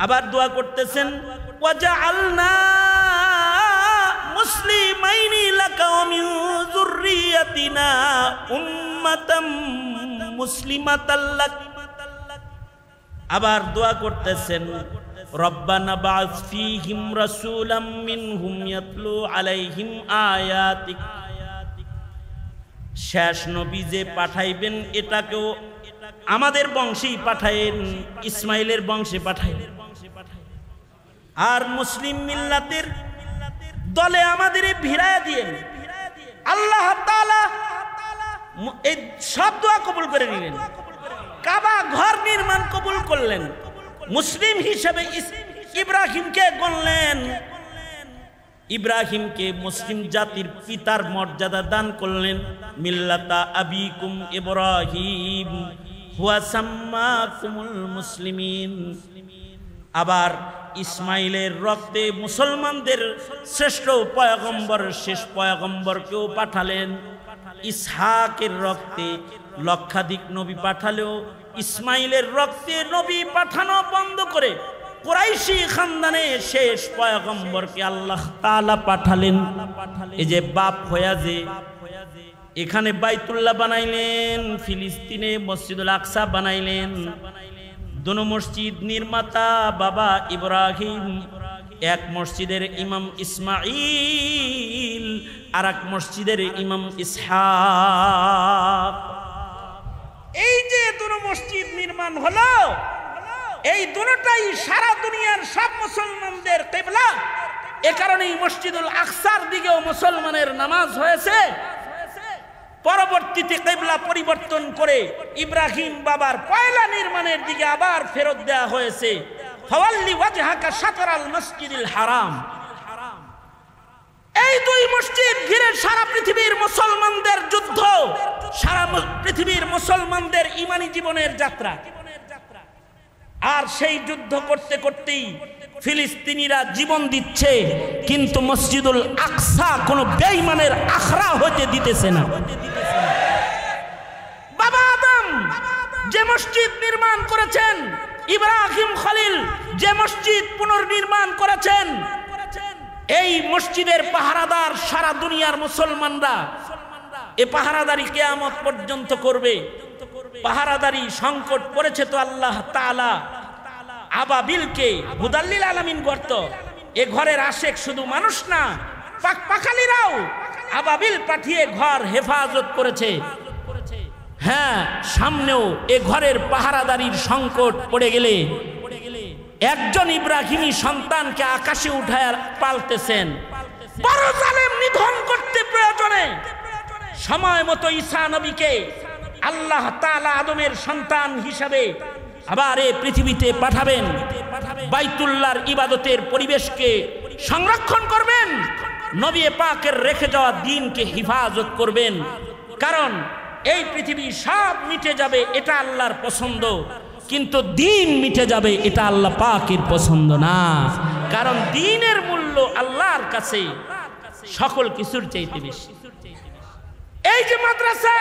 আবার দোয়া করতেছেন وَجَعَلْنَا مُسْلِمَيْنِ لَكَ وَمِنْ ذُرِّيَّتِنَا أُمَّةً مُسْلِمَةً لَكَ। আবার দোয়া করতেছেন রব্বানা বা'আথ ফীহিম রাসূলাম মিনহুম ইয়াতলু আলাইহিম আয়াতিক। শেষ নবী যে পাঠাইবেন এটাকেও আমাদের বংশেই পাঠায়েন, ইসমাইলের বংশে পাঠাইলেন। আর মুসলিম মিল্লাতের দলে আমাদের ভিড়ায়া দিয়েন। আল্লাহ তাআলা এই সব দোয়া কবুল করে নিলেন। কাবা ঘর নির্মাণ কবুল করলেন। মুসলিম হিসেবে ইব্রাহিমকে গণলেন। ইব্রাহিমকে মুসলিম জাতির পিতার মর্যাদা দান করলেন। মিল্লাতা আবিকুম ইব্রাহিম হুয়া সাম্মাকুমুল মুসলিমিন। আবার ইসমাইলের রক্তে মুসলমানদের শ্রেষ্ঠ পয়গম্বর, শেষ পয়গম্বরকেও পাঠালেন। ইসহাকের রক্তে লক্ষাধিক নবী পাঠালেও ইসমাইলের রক্তে নবী পাঠানো বন্ধ করে কুরাইশি খানদানে শেষ পয়গম্বরকে আল্লাহ তাআলা পাঠালেন। এই যে বাপ হইয়া যে এখানে বাইতুল্লাহ বানাইলেন, ফিলিস্তিনে মসজিদুল আকসা বানাইলেন। দুনো মসজিদ নির্মাতা বাবা ইব্রাহিম, এক মসজিদের ইমাম ইসমাইল, আর এক মসজিদের ইমাম ইসহাক। এই যে দুটো মসজিদ নির্মাণ হলো, এই দুটোটাই সারা দুনিয়ার সব মুসলমানদের কিবলা। এ কারণেই মসজিদুল আকসার দিকেও মুসলমানের নামাজ হয়েছে। পরবর্তীতে কিবলা পরিবর্তন করে ইব্রাহিম বাবার পয়লা নির্মাণের দিকে আবার ফেরত দেওয়া হয়েছে। ফাওয়াল্লি ওয়াজহাকা শাতরাল মসজিদিল হারাম। এই দুই মসজিদ ঘিরে সারা পৃথিবীর মুসলমানদের যুদ্ধ, সারা পৃথিবীর মুসলমানদের ঈমানি জীবনের যাত্রা। আর সেই যুদ্ধ করতে করতেই ফিলিস্তিনিরা জীবন দিচ্ছে, কিন্তু মসজিদুল আকসা কোনো বেঈমানের আখড়া হতে দিতেছে না। বাবা আদম যে মসজিদ নির্মাণ করেছেন, ইব্রাহিম খলিল যে মসজিদ পুনর্নির্মাণ করেছেন, এই মসজিদের পাহারাদার সারা দুনিয়ার মুসলমানরা। এ পাহারাদারি কিয়ামত পর্যন্ত করবে। পাহারাদারি সংকট পড়েছে তো আল্লাহ তাআলা আবাবিলকে মুদাল্লিল আলামিন গর্ত। এ ঘরের আশেক শুধু মানুষ না, পাখালিরাও আবাবিল পাঠিয়ে ঘর হেফাজত করেছে। হ্যাঁ, সামনেও এ ঘরের পাহারাদারির সংকট পড়ে গেলে একজন ইব্রাহিমী সন্তানকে আকাশে উঠায় পালতেছেন। বড় জালেম নিধন করতে প্রয়োজনে সময় মতো ঈসা নবীকে আল্লাহ তাআলা আদমের সন্তান হিসাবে আবার এই পৃথিবীতে পাঠাবেন। বাইতুল্লাহর ইবাদতের পরিবেশকে সংরক্ষণ করবেন, নবী পাকের রেখে যাওয়া দ্বীনকে হিফাজত করবেন। কারণ এই পৃথিবী সব মিটে যাবে, এটা আল্লাহর পছন্দ, কিন্তু দ্বীন মিটে যাবে এটা আল্লাহ পাকের পছন্দ না। কারণ দ্বীনের মূল্য আল্লাহর কাছে সকল কিছুর চাইতে বেশি। এই যে মাদ্রাসা,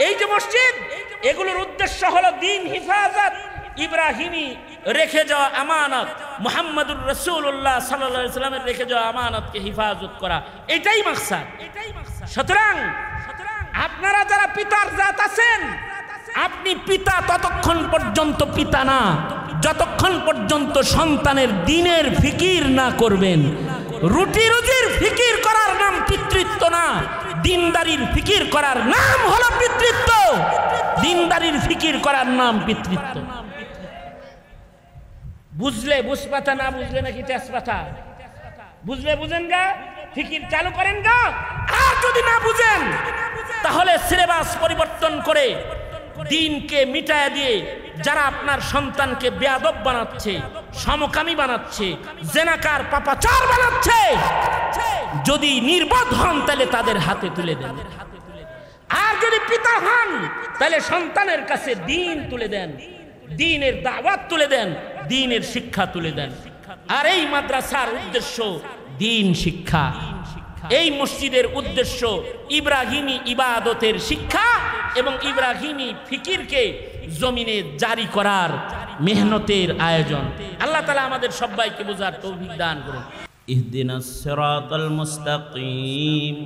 এই যে মসজিদ, এগুলোর উদ্দেশ্য হলো দ্বীন হিফাজত, ইব্রাহিমী রেখে যাওয়া আমানত, মুহাম্মদুর রাসূলুল্লাহ সাল্লাল্লাহু আলাইহি ওয়াসাল্লামের রেখে যাওয়া আমানতকে হিফাজত করা, এটাই মাকসাদ। সুতরাং আপনারা যারা পিতার জাত আছেন, আপনি পিতা ততক্ষণ পর্যন্ত পিতা না যতক্ষণ পর্যন্ত সন্তানের দ্বীনের ফিকির না করবেন। রুটি রুজির ফিকির করার নাম পিতৃত্ব না, দিনদারির ফিকির করার নাম হলো পিতৃত্ব। দিনদারির ফিকির করার নাম পিতৃত্ব। বুঝলে বুঝপাতা, না বুঝলে নাকি তেজপাতা? বুঝলে বুঝেন গা, ফিকির চালু করেন গা। আর যদি না বুঝেন তাহলে সিলেবাস পরিবর্তন করে দিনকে মিটায় দিয়ে যারা আপনার সন্তানকে বেয়াদব বানাচ্ছে, সমকামী বানাচ্ছে, জেনাকার পাপাচার বানাচ্ছে, যদি নির্বোধ হন তাহলে তাদের হাতে তুলে দেন। আর যদি পিতা হন তাহলে সন্তানের কাছে দিন তুলে দেন, দিনের দাওয়াত তুলে দেন, দিনের শিক্ষা তুলে দেন। আর এই মাদ্রাসার উদ্দেশ্য দিন শিক্ষা, এই মসজিদের উদ্দেশ্য ইব্রাহিমী ইবাদতের শিক্ষা এবং ইব্রাহিমী ফিকিরকে জমিনে জারি করার মেহনতের আয়োজন। আল্লাহ তাআলা আমাদের সবাইকে বোঝার তৌফিক দান করুন। ইহদিনাস সিরাতাল মুস্তাকিম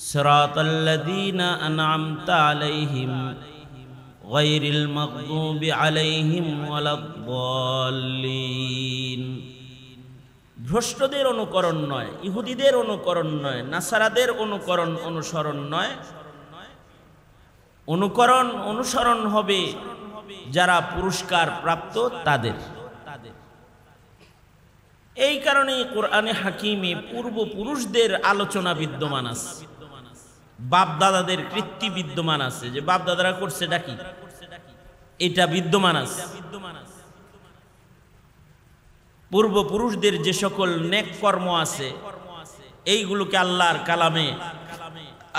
সিরাতাল লাযীনা আন'আমতা আলাইহিম গায়রিল মাগদুবি আলাইহিম ওয়ালাদ-দাল্লিন। ভ্রষ্টদের অনুকরণ নয়, ইহুদিদের অনুকরণ নয়, নাসারাদের অনুসরণ নয়। অনুসরণ হবে যারা পুরস্কার প্রাপ্ত তাদের। এই কারণেই কোরআনে হাকিমে পূর্বপুরুষদের আলোচনা বিদ্যমান আছে, বাপ দাদাদের কৃত্তি বিদ্যমান আছে, যে বাপ দাদারা করছে ডাকি এটা বিদ্যমান আছে। পূর্বপুরুষদের যে সকল নেক কর্ম আছে এইগুলোকে আল্লাহর কালামে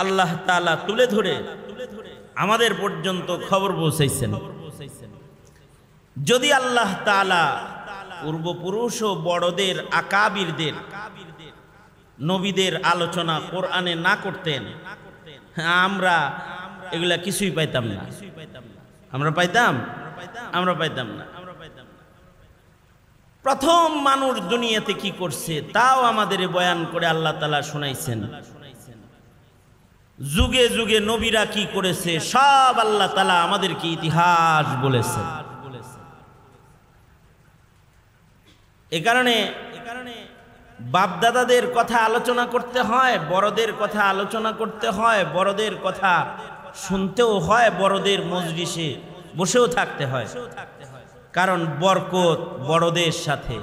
আল্লাহ তাআলা তুলে ধরে আমাদের পর্যন্ত খবর পৌঁছাইছেন। যদি আল্লাহ তাআলা পূর্বপুরুষ ও বড়দের আকাবিরদের নবীদের আলোচনা কোরআনে না করতেন, আমরা এগুলা কিছুই পাইতাম না। আমরা পাইতাম না। প্রথম মানুষ দুনিয়াতে কি করছে তাও আমাদের বয়ান করে আল্লাহ তাআলা শুনাইছেন। যুগে যুগে নবীরা কি করেছে সব আল্লাহ তাআলা আমাদেরকে ইতিহাস বলেছেন। এ কারণে বাপদাদাদের কথা আলোচনা করতে হয়, বড়দের কথা আলোচনা করতে হয়, বড়দের কথা শুনতেও হয়, বড়দের মজলিসে বসেও থাকতে হয়। কারণ বরকত বড়দের সাথে,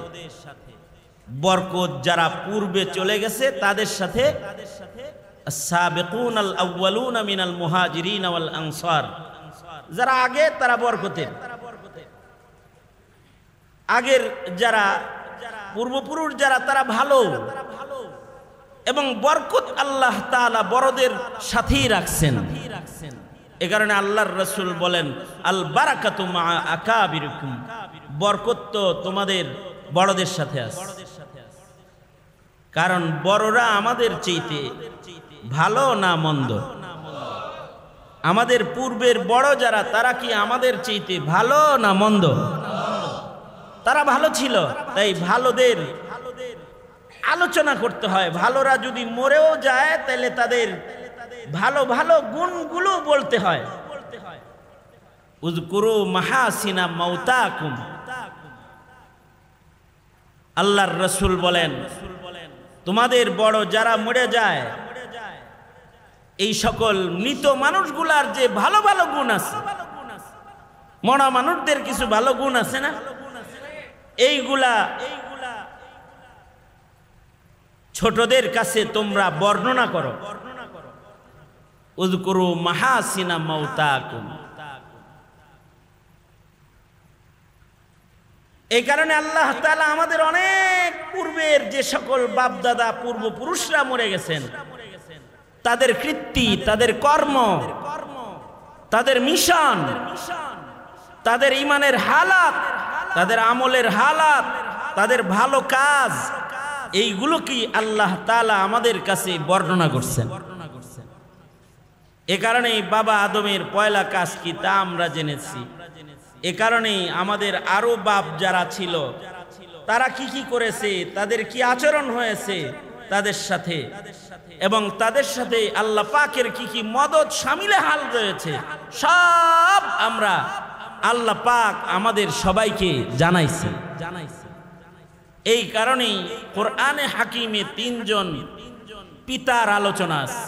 বরকত যারা পূর্বে চলে গেছে তাদের সাথে। السابقون الأولون من المهاجرين والأنصار, যারা আগে তারা বরকতের, আগের যারা পূর্বপুরুষ যারা তারা ভালো, এবং বরকত আল্লাহ তাআলা বড়দের সাথেই রাখছেন। এ কারণে আল্লাহর রাসূল বলেন আল বারাকাতু মা আকাবিরিকুম, বরকত তো তোমাদের বড়দের সাথে আছে। কারণ বড়রা আমাদের চাইতে ভালো না মন্দ? আমাদের পূর্বের বড় যারা তারা কি আমাদের চাইতে ভালো না মন্দ? তারা ভালো ছিল, তাই ভালোদের আলোচনা করতে হয়। ভালোরা যদি মরেও যায় তাহলে তাদের ভালো ভালো গুণগুলো বলতে হয়। উযকুরু মাহাসিনা মাউতাকুম, আল্লাহর রাসূল বলেন তোমাদের বড় যারা মরে যায় এই সকল মৃত মানুষগুলার যে ভালো ভালো গুণ আছে, মরা মানুষদের কিছু ভালো গুণ আছে না, এইগুলা ছোটদের কাছে তোমরা বর্ণনা করো। উযকুরু মাহাসিনা মাউতাকুম। এই কারণে আল্লাহ তাআলা আমাদের অনেক পূর্বের যে সকল বাপদাদা পূর্বপুরুষরা মরে গেছেন তাদের কৃত্তি, তাদের কর্ম, তাদের মিশন, তাদের ঈমানের হালাত, তাদের আমলের হালাত, তাদের ভালো কাজ, এইগুলো কি আল্লাহ তাআলা আমাদের কাছে বর্ণনা করছেন। এ কারণেই বাবা আদমের পয়লা কাজ কি তা আমরা জেনেছি। এ কারণেই আমাদের আরো বাপ যারা ছিল তারা কি কি করেছে, তাদের কি আচরণ হয়েছে তাদের সাথে, এবং তাদের সাথে আল্লাহ পাকের কি কি মদদ শামিলে হাল রয়েছে, সব আমরা আল্লাহ পাক আমাদের সবাইকে জানাইছে। এই কারণেই কোরআনে হাকিমে তিনজন পিতার আলোচনা আছে,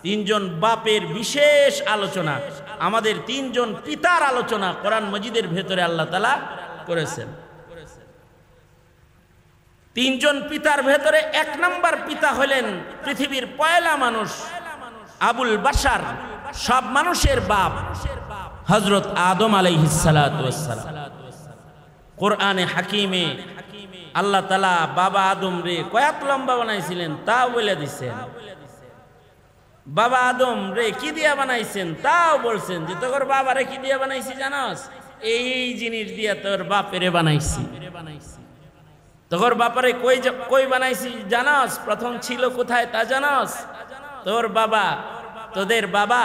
তিনজন বাপের বিশেষ আলোচনা, আমাদের তিনজন পিতার আলোচনা কোরআন মাজিদের ভেতরে আল্লাহ তাআলা করেছেন। তিনজন পিতার ভেতরে এক নম্বর পিতা হলেন পৃথিবীর পয়লা মানুষ আবুল বাশার, সব মানুষের বাপ হযরত আদম আলাইহিস সালাতু ওয়াস সালাম। কোরআনে হাকিমে আল্লাহ তাআলা বাবা আদম রে কয়েক লম্বা বানাইছিলেন তাও বলে দিচ্ছেন, বাবা আদম রে কি দিয়া বানাইছেন তাও বলছেন যে তোর বাবারে কি দিয়া বানাইছি জানাস, এই জিনিস দিয়া তোর বাপেরে বানাইছি। তোর বাপারে কই বানাইছি জানাস, প্রথম ছিল কোথায় তা জানাস? তোর বাবা, তোদের বাবা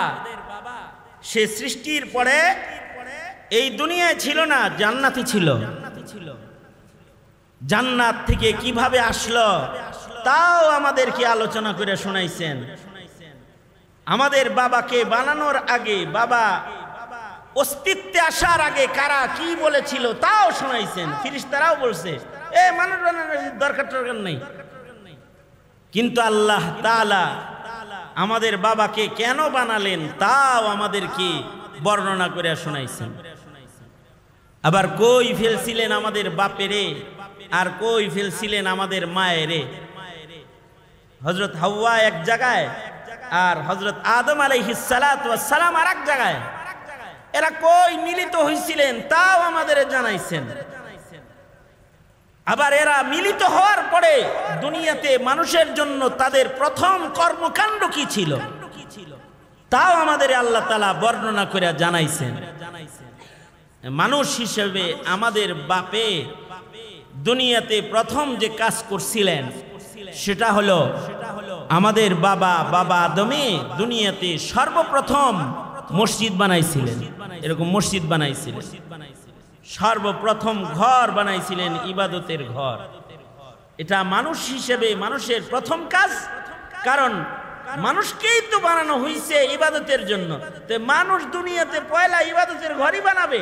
সে সৃষ্টির পরে এই দুনিয়ায় ছিল না, জান্নাতে ছিল। জান্নাত থেকে কিভাবে আসলো তাও আমাদেরকে আলোচনা করে শোনাইছেন। আমাদের বাবাকে বানানোর আগে, বাবা অস্তিত্বে আসার আগে কারা কি বলেছিল তাও শোনাইছেন। ফেরেশতারাও বলছে এ মানুষ বানানোর দরকার নেই, কিন্তু আল্লাহ তাআলা আমাদের বাবাকে কেন বানালেন তাও আমাদেরকে বর্ণনা করে শোনাইছেন। আবার কই ফেলছিলেন আমাদের বাপেরে আর কই ফেলছিলেন আমাদের মায়েরে। হযরত হাওয়া এক জায়গায় আর হযরত আদম আলাইহিস সালাতু ওয়াস সালাম আরেক জায়গায়, এরা কই মিলিত হইছিলেন তাও আমাদের জানাইছেন। আবার এরা মিলিত হওয়ার পরে দুনিয়াতে মানুষের জন্য তাদের প্রথম কর্মকাণ্ড কি ছিল তাও আমাদের আল্লাহ তাআলা বর্ণনা করে জানাইছেন। মানুষ হিসেবে আমাদের বাপে দুনিয়াতে প্রথম যে কাজ করছিলেন সেটা হলো আমাদের বাবা আদমে দুনিয়াতে সর্বপ্রথম মসজিদ বানাইছিলেন। এরকম মসজিদ বানাইছিলেন, সর্বপ্রথম ঘর বানাইছিলেন, ইবাদতের ঘর। এটা মানুষ হিসেবে মানুষের প্রথম কাজ, কারণ মানুষকেই তো বানানো হয়েছে ইবাদতের জন্য। তো মানুষ দুনিয়াতে পয়লা ইবাদতের ঘরই বানাবে,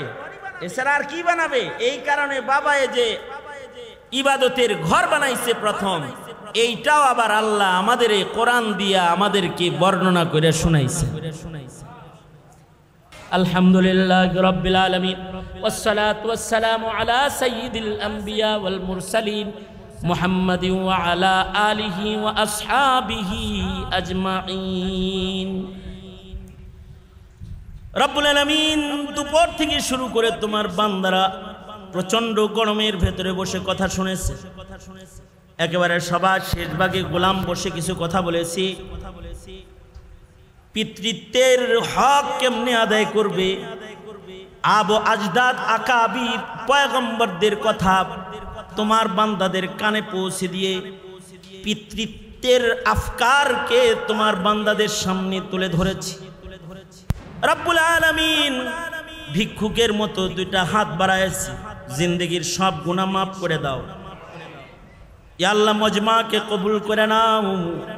এছাড়া আর কি বানাবে? এই কারণে বাবায় যে ইবাদতের ঘর বানাইছে প্রথম, এইটাও আবার আল্লাহ আমাদের এই কোরআন দিয়া আমাদেরকে বর্ণনা করে শুনাইছে। আলহামদুলিল্লাহ রাব্বিল আলামিন ওয়াসসালাতু ওয়াসসালামু আলা সাইয়্যিদিল আম্বিয়া ওয়াল মুরসালিন মুহাম্মাদিন ওয়া আলা আলিহি ওয়া আসহাবিহি আজমাইন। রব্বুল আলামিন দুপুর থেকে শুরু করে তোমার বান্দারা প্রচন্ড গরমের ভেতরে বসে কথা শুনেছে। একেবারে সবার শেষ ভাগে গোলাম বসে কিছু কথা বলেছি। পিতৃত্বের হক কেমনে আদায় করবে, আবু আজদাদ আকাবির পয়গম্বরদের কথা তোমার বান্দাদের কানে পৌঁছে দিয়ে পিতৃত্বের আফকারকে তোমার বান্দাদের সামনে তুলে ধরেছি। রব্বুল আলামিন ভিক্ষুকের মতো দুইটা হাত বাড়াইছি, জিন্দেগির সব গুনাহ মাফ করে দাও। ইয়া আল্লাহ মজমাকে কবুল করে নাও,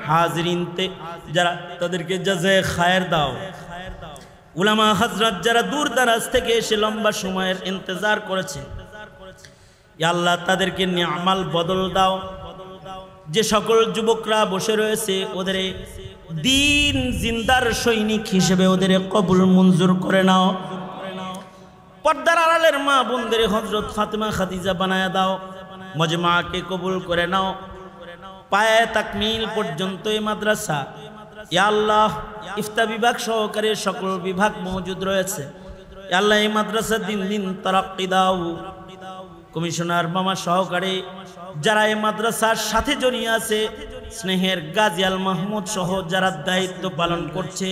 হাজিরিনতে যারা তাদেরকে জাযায়ে খায়ের দাও। উলামা হযরত যারা দূর দারাজ থেকে এসে লম্বা সময়ের ইন্তজার করেছে, ইয়া আল্লাহ তাদেরকে নিয়ামাল বদল দাও। যে সকল যুবকরা বসে রয়েছে ওদের দিন জিন্দার সৈনিক হিসেবে ওদের কবুল মঞ্জুর করে নাও। পর্দার আড়ালের মা বোনদের হযরত ফাতেমা খাদিজা বানায়া দাও। মজমাকে কবুল করে নাও। পায়ে তাকমিল পর্যন্ত এই মাদ্রাসা, ইয়া আল্লাহ ইফতা বিভাগ সহকারে সকল বিভাগ মওজুদ রয়েছে। ইয়া আল্লাহ এই মাদ্রাসা দিন দিন তারাক্কি দাও। কমিশনার মামা সহকারে যারা এই মাদ্রাসার সাথে জড়িয়ে আছে, স্নেহের গাজী আল মাহমুদ সহ যারা দায়িত্ব পালন করছে,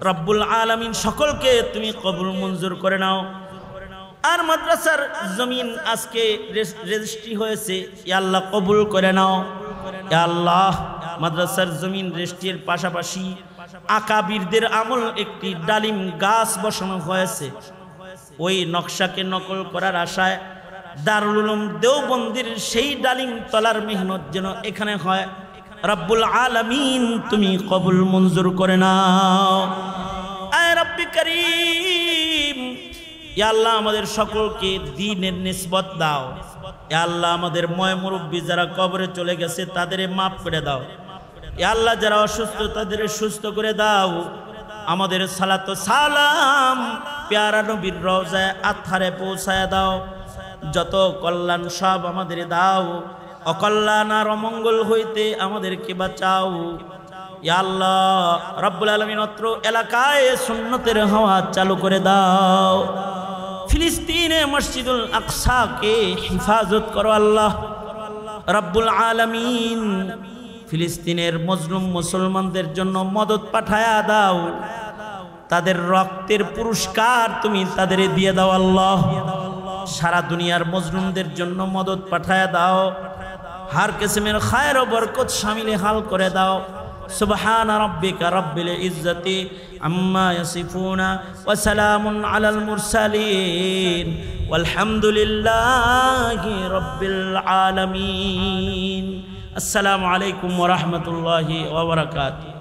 রব্বুল আলামিন সকলকে তুমি কবুল মঞ্জুর করে নাও। আর মাদ্রাসার জমিন আজকে রেজিস্ট্রি হয়েছে, ইয়া আল্লাহ কবুল করে নাও। ইয়া আল্লাহ মাদ্রাসার জমিন রেজিস্ট্রির পাশাপাশি আকাবিরদের আমল একটি ডালিম গাছ বসানো হয়েছে। ওই নকশাকে নকল করার আশায় দারুল উলুম দেওবন্দির সেই ডালিম তলার মেহনত যেন এখানে হয়, রব্বুল আলামিন তুমি কবুল মঞ্জুর করে নাও। আয় রব্বি করিম, ইয়া আল্লাহ আমাদের সকলকে দ্বীনের নিসবত দাও। ইয়া আল্লাহ আমাদের ময় মুরব্বী যারা কবরে চলে গেছে তাদের মাফ করে দাও। ইয়া আল্লাহ যারা অসুস্থ তাদের সুস্থ করে দাও। আমাদের সালাত ও সালাম প্যারা নবীর রওজায় আথারে পৌঁছায় দাও। যত কল্যাণ সব আমাদের দাও, অকল্যাণ আর অমঙ্গল হইতে আমাদেরকে বাঁচাও। ইয়া আল্লাহ রব্বুল আলামিন অত্র এলাকায় সুন্নতের হাওয়া চালু করে দাও। ফিলিস্তিনে মসজিদুল আকসাকে হিফাজত করো আল্লাহ রব্বুল আলামিন। ফিলিস্তিনের মজলুম মুসলমানদের জন্য মদদ পাঠায়া দাও। তাদের রক্তের পুরস্কার তুমি তাদের দিয়ে দাও আল্লাহ। সারা দুনিয়ার মজলুমদের জন্য মদদ পাঠায়া দাও। হার কিসমের খায়ের ও বরকত শামিলে হাল করে দাও। সুবহান রাব্বিকা রাব্বিল ইজ্জাতি আম্মা ইয়াসিফুনা ওয়া সালামুন আলাল মুরসালিন ওয়ালহামদুলিল্লাহি রাব্বিল আলামিন। আসসালামু আলাইকুম ওয়া রাহমাতুল্লাহি ওয়া বারাকাতুহু।